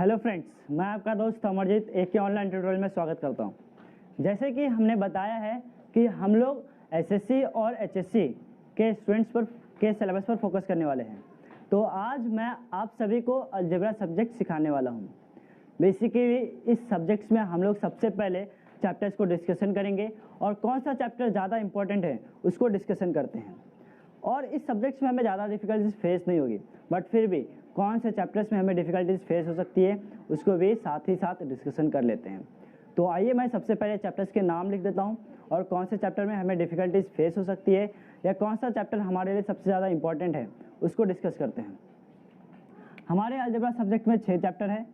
Hello friends, मैं आपका दोस्त अमरजीत एक ऑनलाइन ट्यूटोरियल में स्वागत करता हूं। जैसे कि हमने बताया है कि हम लोग एसएससी और एचएससी के स्टूडेंट्स पर के सिलेबस पर फोकस करने वाले हैं। तो आज मैं आप सभी को अलजेब्रा सब्जेक्ट सिखाने वाला हूं। बेसिकली इस सब्जेक्ट्स में हम लोग सबसे पहले चैप्टर्स को डिस्कशन करेंगे और कौन सा चैप्टर ज़्यादा इंपॉर्टेंट है उसको डिस्कशन करते हैं। और इस सब्जेक्ट्स में हमें ज़्यादा डिफिकल्टीज फेस नहीं होगी, बट फिर भी कौन से चैप्टर्स में हमें डिफिकल्टीज फेस हो सकती है उसको भी साथ ही साथ डिस्कशन कर लेते हैं। तो आइए मैं सबसे पहले चैप्टर्स के नाम लिख देता हूं और कौन से चैप्टर में हमें डिफिकल्टीज फेस हो सकती है या कौन सा चैप्टर हमारे लिए सबसे ज़्यादा इंपॉर्टेंट है उसको डिस्कस करते हैं। हमारे अलजेब्रा सब्जेक्ट में 6 चैप्टर है।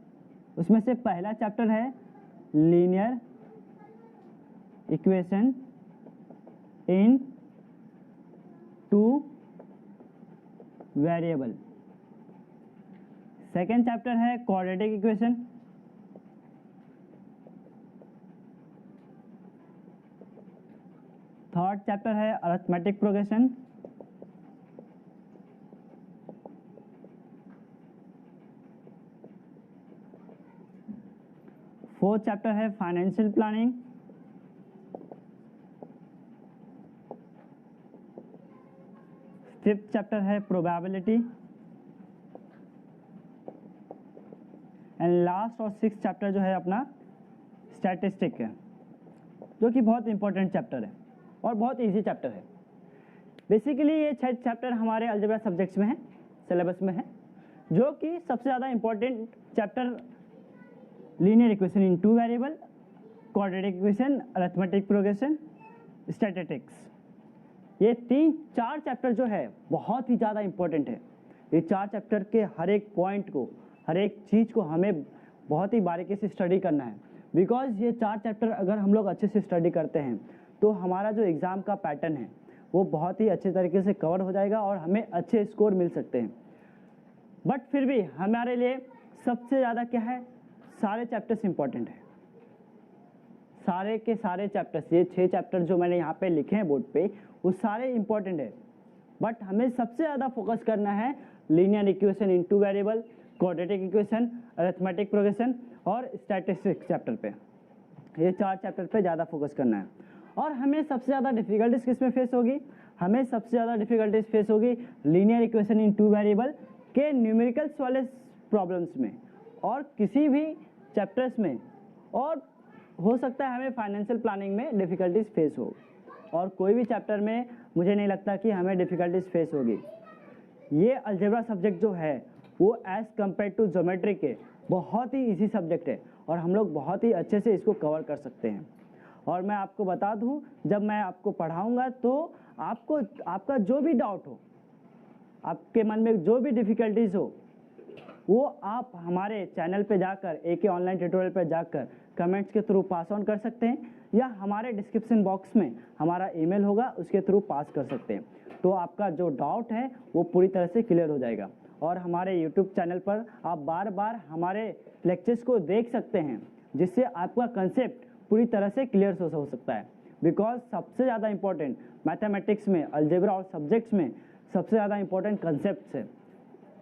उसमें से पहला चैप्टर है linear equation in 2 variable. Second chapter है क्वाड्रेटिक इक्वेशन। थर्ड चैप्टर है अरिथमेटिक प्रोग्रेशन। फोर्थ चैप्टर है फाइनेंशियल प्लानिंग। फिफ्थ चैप्टर है प्रोबेबिलिटी एंड लास्ट और सिक्स्थ चैप्टर जो है अपना स्टैटिस्टिक है, जो कि बहुत इंपॉर्टेंट चैप्टर है और बहुत इजी चैप्टर है। बेसिकली ये 6 चैप्टर हमारे अलजेब्रा सब्जेक्ट्स में है, सिलेबस में है, जो कि सबसे ज़्यादा important chapter linear equation in 2 variable, quadratic equation, arithmetic progression, statistics, ये 3-4 चैप्टर जो है बहुत ही ज़्यादा इंपॉर्टेंट है। ये 4 चैप्टर के हर एक पॉइंट को, हर एक चीज़ को हमें बहुत ही बारीकी से स्टडी करना है। बिकॉज ये 4 चैप्टर अगर हम लोग अच्छे से स्टडी करते हैं तो हमारा जो एग्ज़ाम का पैटर्न है वो बहुत ही अच्छे तरीके से कवर हो जाएगा और हमें अच्छे स्कोर मिल सकते हैं। बट फिर भी हमारे लिए सबसे ज़्यादा क्या है, सारे चैप्टर्स इंपॉर्टेंट है। सारे के सारे चैप्टर्स, ये 6 चैप्टर जो मैंने यहाँ पे लिखे हैं बोर्ड पे, वो सारे इंपॉर्टेंट है। बट हमें सबसे ज़्यादा फोकस करना है linear equation in 2 variable, quadratic equation, arithmetic progression और स्टैटिस्टिक्स चैप्टर पे। ये 4 चैप्टर पे ज़्यादा फोकस करना है। और हमें सबसे ज़्यादा डिफिकल्टीज किस में फेस होगी? हमें सबसे ज़्यादा डिफिकल्टीज फेस होगी लीनियर इक्वेशन इन 2 वेरिएबल के न्यूमेरिकल्स वाले प्रॉब्लम्स में और किसी भी चैप्टर्स में, और हो सकता है हमें फाइनेंशियल प्लानिंग में डिफिकल्टीज फेस हो, और कोई भी चैप्टर में मुझे नहीं लगता कि हमें डिफिकल्टीज फेस होगी। ये अलजेब्रा सब्जेक्ट जो है वो एज़ कम्पेयर टू ज्योमेट्री के बहुत ही इजी सब्जेक्ट है और हम लोग बहुत ही अच्छे से इसको कवर कर सकते हैं। और मैं आपको बता दूं, जब मैं आपको पढ़ाऊंगा तो आपको आपका जो भी डाउट हो, आपके मन में जो भी डिफिकल्टीज हो, वो आप हमारे चैनल पे जाकर, एक ऑनलाइन ट्यूटोरियल पे जाकर कमेंट्स के थ्रू पास ऑन कर सकते हैं, या हमारे डिस्क्रिप्शन बॉक्स में हमारा ईमेल होगा उसके थ्रू पास कर सकते हैं। तो आपका जो डाउट है वो पूरी तरह से क्लियर हो जाएगा। और हमारे यूट्यूब चैनल पर आप बार बार हमारे लेक्चर्स को देख सकते हैं, जिससे आपका कंसेप्ट पूरी तरह से क्लियर हो सकता है। बिकॉज सबसे ज़्यादा इंपॉर्टेंट मैथमेटिक्स में, अलजेब्रा और सब्जेक्ट्स में सबसे ज़्यादा इंपॉर्टेंट कंसेप्ट्स है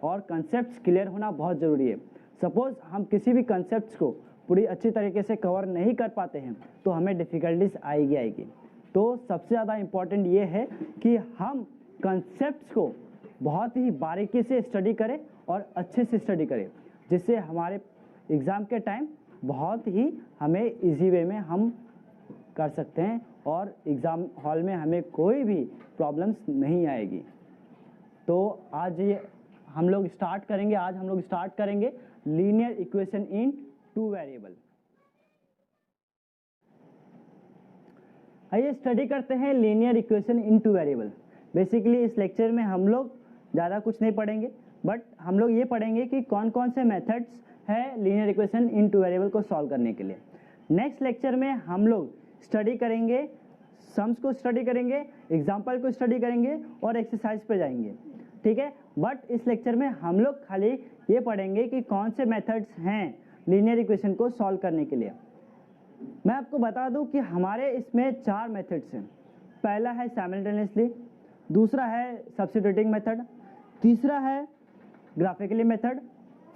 और कंसेप्ट्स क्लियर होना बहुत ज़रूरी है। सपोज हम किसी भी कंसेप्ट्स को पूरी अच्छी तरीके से कवर नहीं कर पाते हैं तो हमें डिफ़िकल्टीज आएगी। तो सबसे ज़्यादा इम्पॉर्टेंट ये है कि हम कंसेप्ट्स को बहुत ही बारीकी से स्टडी करें और अच्छे से स्टडी करें, जिससे हमारे एग्ज़ाम के टाइम बहुत ही हमें इजी वे में हम कर सकते हैं और एग्ज़ाम हॉल में हमें कोई भी प्रॉब्लम्स नहीं आएगी। तो आज हम लोग स्टार्ट करेंगे लीनियर इक्वेशन इन 2 वेरिएबल। आइए स्टडी करते हैं linear equation in 2 variable. Basically इस लेक्चर में हम लोग ज़्यादा कुछ नहीं पढ़ेंगे, बट हम लोग ये पढ़ेंगे कि कौन कौन से मेथड्स है लीनियर इक्वेशन इन 2 वेरिएबल को सॉल्व करने के लिए। नेक्स्ट लेक्चर में हम लोग स्टडी करेंगे, सम्स को स्टडी करेंगे, एग्जाम्पल को स्टडी करेंगे और एक्सरसाइज पे जाएंगे, ठीक है। बट इस लेक्चर में हम लोग खाली ये पढ़ेंगे कि कौन से मेथड्स हैं लीनियर इक्वेशन को सॉल्व करने के लिए। मैं आपको बता दूं कि हमारे इसमें 4 मेथड्स हैं। पहला है साइमल्टेनियसली, दूसरा है सब्स्टिट्यूटिंग मेथड, तीसरा है ग्राफिकली मेथड,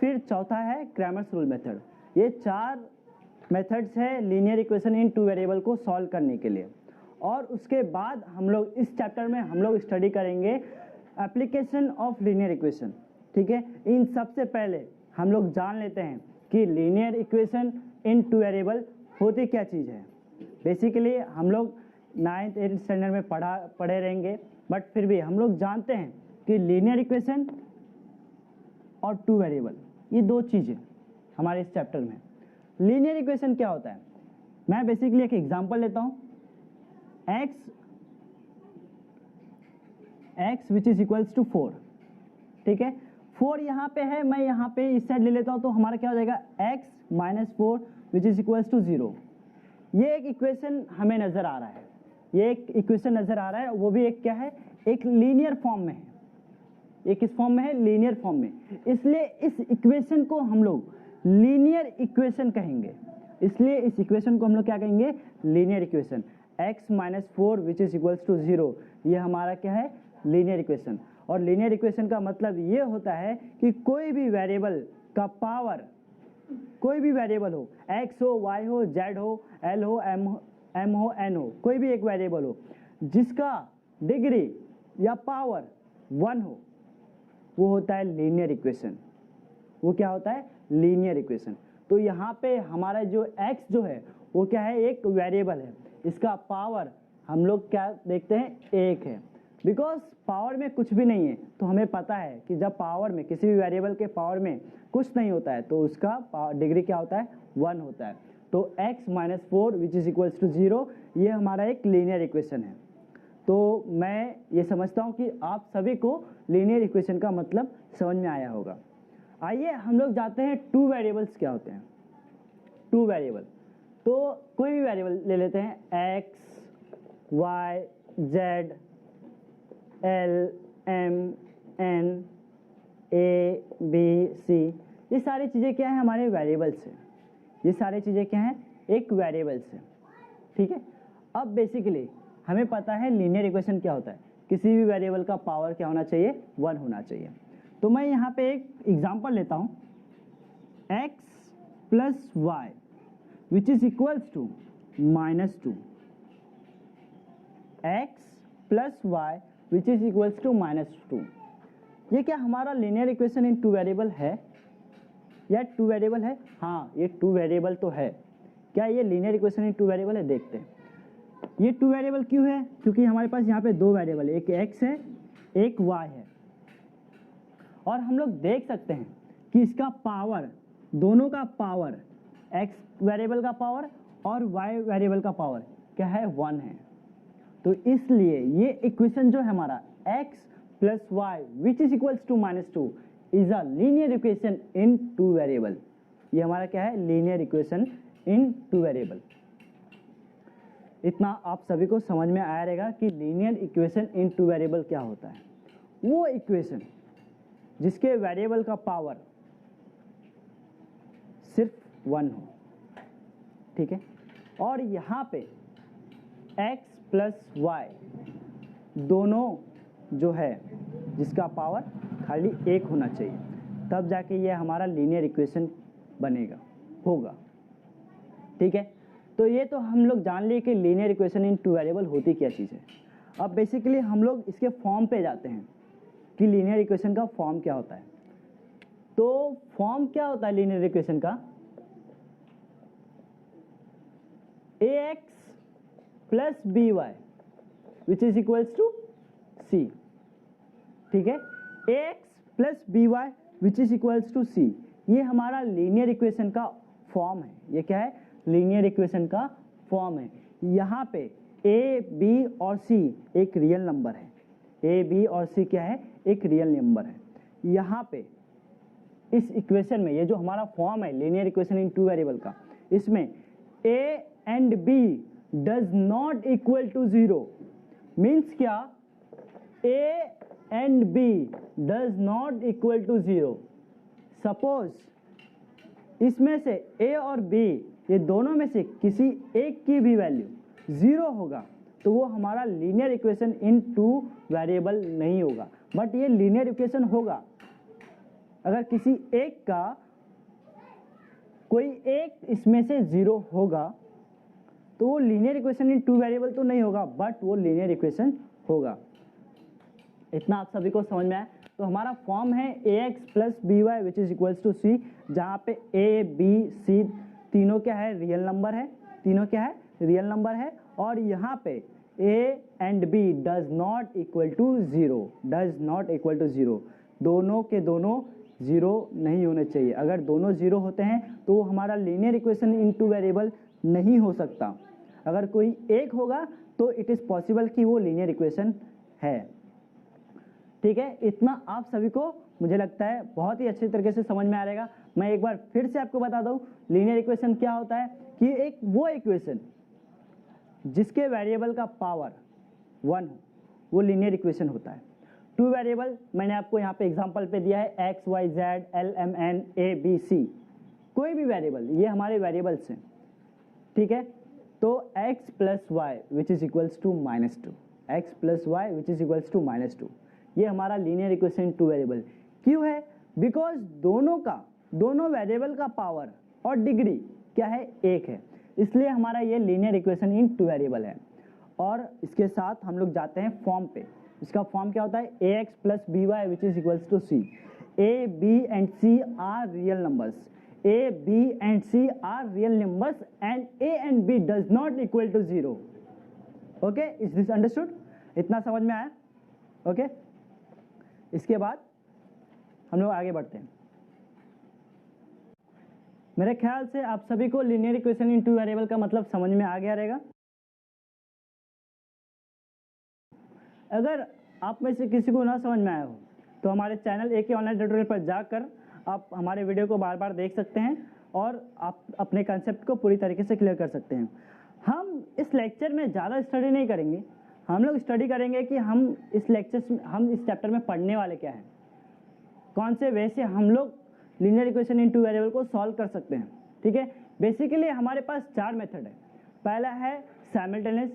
फिर चौथा है क्रैमर्स रूल मेथड। ये 4 मेथड्स है लीनियर इक्वेशन इन 2 वेरिएबल को सॉल्व करने के लिए। और उसके बाद हम लोग इस चैप्टर में हम लोग स्टडी करेंगे एप्लीकेशन ऑफ लीनियर इक्वेशन। ठीक है, इन सबसे पहले हम लोग जान लेते हैं कि लीनियर इक्वेशन इन 2 वेरिएबल होती क्या चीज़ है। बेसिकली हम लोग 9th 8th स्टैंडर्ड में पढ़े रहेंगे, बट फिर भी हम लोग जानते हैं कि लीनियर इक्वेशन और 2 वेरिएबल ये 2 चीज़ें हमारे इस चैप्टर में। लीनियर इक्वेशन क्या होता है, मैं बेसिकली एक एग्जांपल लेता हूँ, x which is equals to 4। ठीक है, 4 यहाँ पे है, मैं यहाँ पे इस साइड ले लेता हूँ, तो हमारा क्या हो जाएगा x minus 4 which is equals to 0। ये एक इक्वेशन हमें नज़र आ रहा है, ये एक इक्वेशन नज़र आ रहा है, वो भी एक क्या है, एक लीनियर फॉर्म में है। ये किस फॉर्म में है, लीनियर फॉर्म में। इसलिए इस इक्वेशन को हम लोग लीनियर इक्वेशन कहेंगे। इसलिए इस इक्वेशन को हम लोग क्या कहेंगे, linear equation. x minus 4 which is equals to 0, ये हमारा क्या है, लीनियर इक्वेशन। और लीनियर इक्वेशन का मतलब ये होता है कि कोई भी वेरिएबल का पावर, कोई भी वेरिएबल हो, x हो, y हो, z हो, l हो, m हो, n हो, कोई भी एक वेरिएबल हो जिसका डिग्री या पावर 1 हो, वो होता है लीनियर इक्वेशन। वो क्या होता है, लीनियर इक्वेशन। तो यहाँ पे हमारा जो x जो है वो क्या है, एक वेरिएबल है, इसका पावर हम लोग क्या देखते हैं, 1 है। बिकॉज पावर में कुछ भी नहीं है, तो हमें पता है कि जब पावर में, किसी भी वेरिएबल के पावर में कुछ नहीं होता है, तो उसका डिग्री क्या होता है, 1 होता है। तो x minus 4 which is equals to 0, ये हमारा एक लीनियर इक्वेशन है। तो मैं ये समझता हूँ कि आप सभी को लीनियर इक्वेशन का मतलब समझ में आया होगा। आइए हम लोग जाते हैं 2 वेरिएबल्स क्या होते हैं। 2 वेरिएबल, तो कोई भी वेरिएबल ले लेते हैं, x, y, z, l, m, n, a, b, c, ये सारी चीज़ें क्या है, हमारे वेरिएबल्स हैं। ये सारी चीज़ें क्या हैं, एक वेरिएबल्स है। ठीक है, अब बेसिकली हमें पता है लीनियर इक्वेशन क्या होता है, किसी भी वेरिएबल का पावर क्या होना चाहिए, 1 होना चाहिए। तो मैं यहाँ पे एक एग्जांपल लेता हूँ, x plus y which is equals to -2, x plus y which is equals to -2। ये क्या हमारा लीनियर इक्वेशन इन 2 वेरिएबल है, या 2 वेरिएबल है? हाँ, ये 2 वेरिएबल तो है। क्या ये लीनियर इक्वेशन इन 2 वेरिएबल है? देखते हैं। ये 2 वेरिएबल क्यों है, क्योंकि हमारे पास यहाँ पे 2 वेरिएबल है, एक x है, एक y है। और हम लोग देख सकते हैं कि इसका पावर, दोनों का पावर, x वेरिएबल का पावर और y वेरिएबल का पावर क्या है, 1 है। तो इसलिए ये इक्वेशन जो है हमारा x plus y which is equals to -2 is a linear equation in 2 variable. ये हमारा क्या है, लीनियर इक्वेशन इन 2 वेरिएबल। इतना आप सभी को समझ में आया रहेगा कि लीनियर इक्वेशन इन 2 वेरिएबल क्या होता है। वो इक्वेशन जिसके वेरिएबल का पावर सिर्फ 1 हो। ठीक है, और यहाँ पे x प्लस वाई दोनों जो है जिसका पावर खाली 1 होना चाहिए, तब जाके ये हमारा लीनियर इक्वेशन बनेगा, होगा। ठीक है, तो ये तो हम लोग जान लिए कि लीनियर इक्वेशन इन 2 वेरिएबल होती क्या चीज़ है। अब बेसिकली हम लोग इसके फॉर्म पे जाते हैं कि लीनियर इक्वेशन का फॉर्म क्या होता है। तो फॉर्म क्या होता है लीनियर इक्वेशन का, ax plus B Y which is equals to c। ठीक है, ax plus B Y which is equals to c, ये हमारा लीनियर इक्वेशन का फॉर्म है। ये क्या है, लीनियर इक्वेशन का फॉर्म है। यहाँ पे a, b और c एक रियल नंबर है। a, b और c क्या है, एक रियल नंबर है। यहाँ पे इस इक्वेशन में ये जो हमारा फॉर्म है लीनियर इक्वेशन इन 2 वेरिएबल का, इसमें a and b does not equal to 0। Means क्या, a and b does not equal to 0। Suppose इसमें से a और b, ये दोनों में से किसी एक की भी वैल्यू 0 होगा तो वो हमारा लीनियर इक्वेशन इन 2 वेरिएबल नहीं होगा। बट ये लीनियर इक्वेशन होगा, अगर किसी एक का कोई एक इसमें से 0 होगा तो वो लीनियर इक्वेशन इन 2 वेरिएबल तो नहीं होगा, बट वो लीनियर इक्वेशन होगा। इतना आप सभी को समझ में आया? तो हमारा फॉर्म है ax plus B Y which is equals to C, जहाँ पे a b c तीनों क्या है, रियल नंबर है, तीनों क्या है, रियल नंबर है। और यहाँ पे a and b does not equal to 0, does not equal to 0, दोनों के दोनों 0 नहीं होने चाहिए। अगर दोनों 0 होते हैं तो वो हमारा लीनियर इक्वेशन इन 2 वेरिएबल नहीं हो सकता। अगर कोई एक होगा तो इट इज़ पॉसिबल कि वो लीनियर इक्वेशन है। ठीक है, इतना आप सभी को मुझे लगता है बहुत ही अच्छे तरीके से समझ में आ रहेगा। मैं एक बार फिर से आपको बता दूं लीनियर इक्वेशन क्या होता है, कि एक वो इक्वेशन जिसके वेरिएबल का पावर 1 वो लीनियर इक्वेशन होता है। 2 वेरिएबल मैंने आपको यहाँ पे एग्जांपल पे दिया है, x y z l m n a b c, कोई भी वेरिएबल, ये हमारे वेरिएबल्स हैं। ठीक है, तो x plus y which is equals to -2, x plus y which is equals to -2, ये हमारा लीनियर इक्वेशन 2 वेरिएबल क्यों है? बिकॉज दोनों वेरिएबल का पावर और डिग्री क्या है, 1 है, इसलिए हमारा ये लीनियर इक्वेशन इन 2 वेरिएबल है। और इसके साथ हम लोग जाते हैं फॉर्म पे। इसका फॉर्म क्या होता है, ax plus B Y which is equals to c, a b and c are real numbers, a b and c are real numbers and a and b does not equal to 0। Okay, is this understood? इतना समझ में आया? Okay, इसके बाद हम लोग आगे बढ़ते हैं। मेरे ख्याल से आप सभी को लीनियर इक्वेशन इन 2 वेरिएबल का मतलब समझ में आ गया रहेगा। अगर आप में से किसी को ना समझ में आया हो तो हमारे चैनल एक ऑनलाइन ट्यूटोरियल पर जाकर आप हमारे वीडियो को बार बार देख सकते हैं और आप अपने कंसेप्ट को पूरी तरीके से क्लियर कर सकते हैं। हम इस लेक्चर में ज़्यादा स्टडी नहीं करेंगे, हम लोग स्टडी करेंगे कि हम इस चैप्टर में पढ़ने वाले क्या हैं, कौन से वे से हम लोग लीनियर इक्वेशन इन 2 वेरिएबल को सॉल्व कर सकते हैं। ठीक है, बेसिकली हमारे पास 4 मेथड है। पहला है साइमल्टेनियस,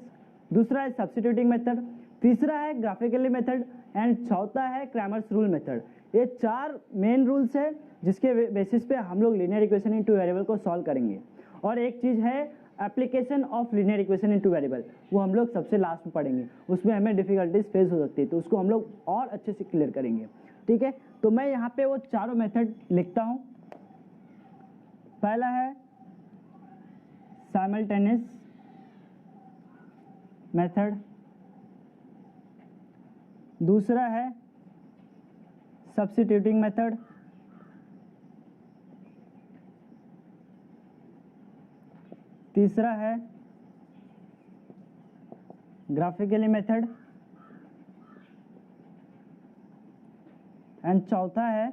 दूसरा है सब्स्टिट्यूटिंग मेथड, तीसरा है ग्राफिकली मेथड एंड चौथा है क्रैमर्स रूल मेथड। ये 4 मेन रूल्स है जिसके बेसिस पे हम लोग लीनियर इक्वेशन इन 2 वेरिएबल को सॉल्व करेंगे। और एक चीज़ है application of linear equation in 2 variable, वो हम लोग सबसे लास्ट में पढ़ेंगे, उसमें हमें डिफिकल्टीज फेस हो सकती है, तो उसको हम लोग और अच्छे से क्लियर करेंगे। ठीक है, तो मैं यहाँ पे वो चारों मेथड लिखता हूँ। पहला है साइमल्टेनियस मेथड, दूसरा है सब्स्टिट्यूटिंग मेथड, तीसरा है ग्राफिकली मेथड एंड चौथा है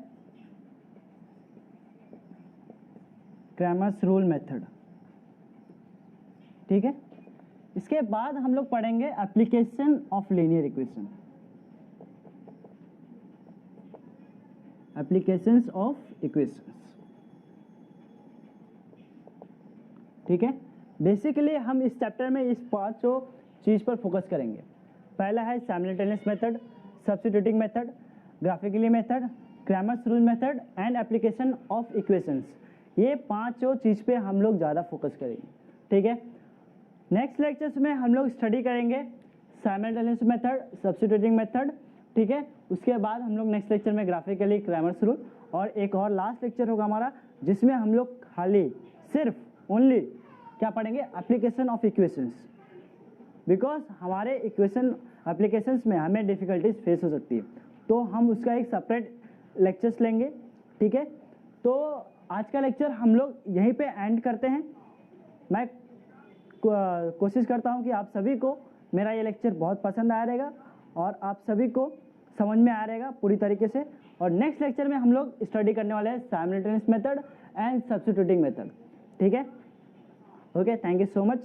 क्रैमर्स रूल मेथड। ठीक है, इसके बाद हम लोग पढ़ेंगे application of linear equation, applications of equations. ठीक है, बेसिकली हम इस चैप्टर में इस 5 चीज पर फोकस करेंगे। पहला है simultaneous method, substituting method, graphically method, Cramer's rule method and application of equations. ये 5 चीज पे हम लोग ज़्यादा फोकस करेंगे। ठीक है, नेक्स्ट लेक्चर्स में हम लोग स्टडी करेंगे साइमल्टेनियस मेथड, सब्स्टिट्यूटिंग मेथड। ठीक है, उसके बाद हम लोग नेक्स्ट लेक्चर में ग्राफिकली, क्रैमर्स रूल और एक और लास्ट लेक्चर होगा हमारा जिसमें हम लोग खाली सिर्फ ओनली क्या पढ़ेंगे, एप्लीकेशन ऑफ इक्वेशंस। बिकॉज हमारे इक्वेशन एप्लीकेशंस में हमें डिफिकल्टीज फेस हो सकती है, तो हम उसका एक सेपरेट लेक्चर्स लेंगे। ठीक है, तो आज का लेक्चर हम लोग यहीं पे एंड करते हैं। मैं कोशिश करता हूं कि आप सभी को मेरा ये लेक्चर बहुत पसंद आया रहेगा और आप सभी को समझ में आया रहेगा पूरी तरीके से। और नेक्स्ट लेक्चर में हम लोग स्टडी करने वाले हैं simultaneous method and substituting method. ठीक है, okay, thank you so much.